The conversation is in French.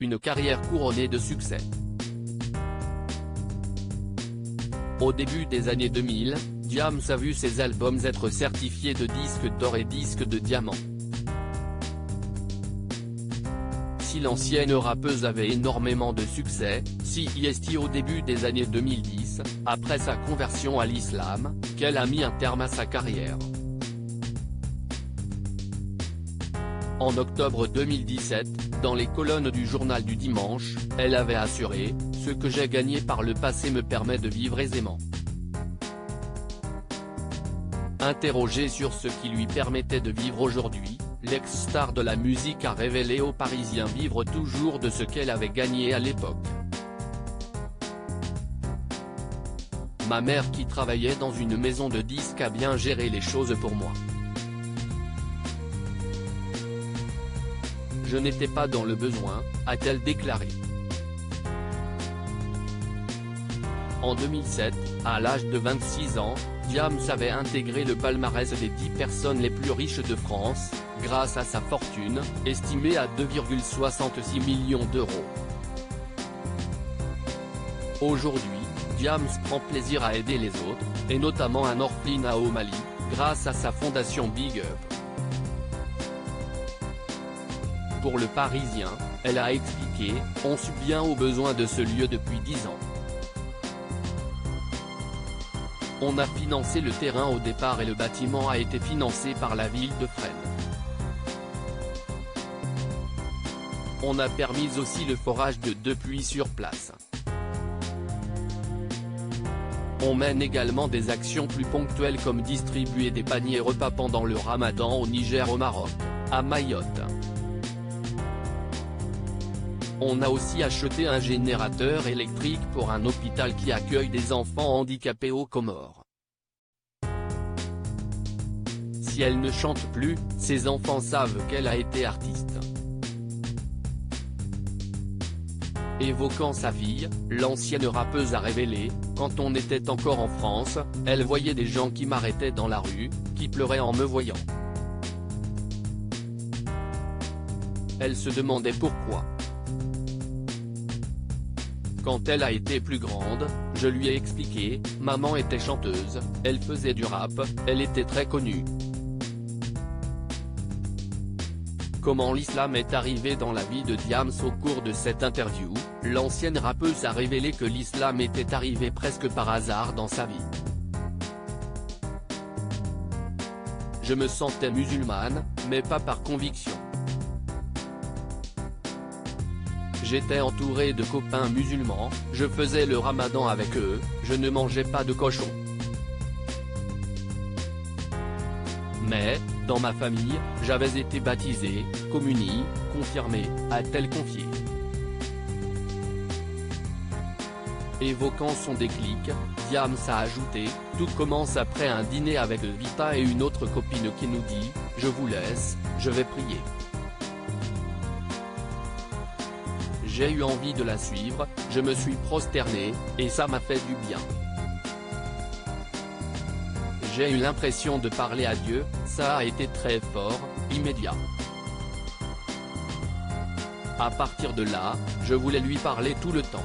une carrière couronnée de succès. Au début des années 2000, Diams a vu ses albums être certifiés de disque d'or et disque de diamant. Si l'ancienne rappeuse avait énormément de succès, c'est au début des années 2010, après sa conversion à l'islam, qu'elle a mis un terme à sa carrière. En octobre 2017, dans les colonnes du journal du dimanche, elle avait assuré « Ce que j'ai gagné par le passé me permet de vivre aisément ». Interrogée sur ce qui lui permettait de vivre aujourd'hui, l'ex-star de la musique a révélé aux Parisiens vivre toujours de ce qu'elle avait gagné à l'époque. Ma mère qui travaillait dans une maison de disques a bien géré les choses pour moi. Je n'étais pas dans le besoin, a-t-elle déclaré. En 2007, à l'âge de 26 ans, Diams avait intégré le palmarès des 10 personnes les plus riches de France, grâce à sa fortune, estimée à 2,66 millions d'euros. Aujourd'hui, Diams prend plaisir à aider les autres, et notamment un orphelinat au Mali, grâce à sa fondation Big Up. Pour le Parisien, elle a expliqué « On subvient aux besoins de ce lieu depuis 10 ans. On a financé le terrain au départ et le bâtiment a été financé par la ville de Fresnes. On a permis aussi le forage de 2 puits sur place. On mène également des actions plus ponctuelles comme distribuer des paniers repas pendant le Ramadan au Niger, au Maroc, à Mayotte. On a aussi acheté un générateur électrique pour un hôpital qui accueille des enfants handicapés aux Comores. Si elle ne chante plus, ses enfants savent qu'elle a été artiste. » Évoquant sa fille, l'ancienne rappeuse a révélé « Quand on était encore en France, elle voyait des gens qui m'arrêtaient dans la rue, qui pleuraient en me voyant. Elle se demandait pourquoi. Quand elle a été plus grande, je lui ai expliqué, maman était chanteuse, elle faisait du rap, elle était très connue. Comment l'islam est arrivé dans la vie de Diams? Au cours de cette interview, l'ancienne rappeuse a révélé que l'islam était arrivé presque par hasard dans sa vie. Je me sentais musulmane, mais pas par conviction. J'étais entouré de copains musulmans, je faisais le ramadan avec eux, je ne mangeais pas de cochon. Mais, dans ma famille, j'avais été baptisé, communie, confirmé, a-t-elle confié. Évoquant son déclic, Diams a ajouté « Tout commence après un dîner avec Vita et une autre copine qui nous dit « Je vous laisse, je vais prier ». J'ai eu envie de la suivre, je me suis prosterné, et ça m'a fait du bien. J'ai eu l'impression de parler à Dieu, ça a été très fort, immédiat. À partir de là, je voulais lui parler tout le temps.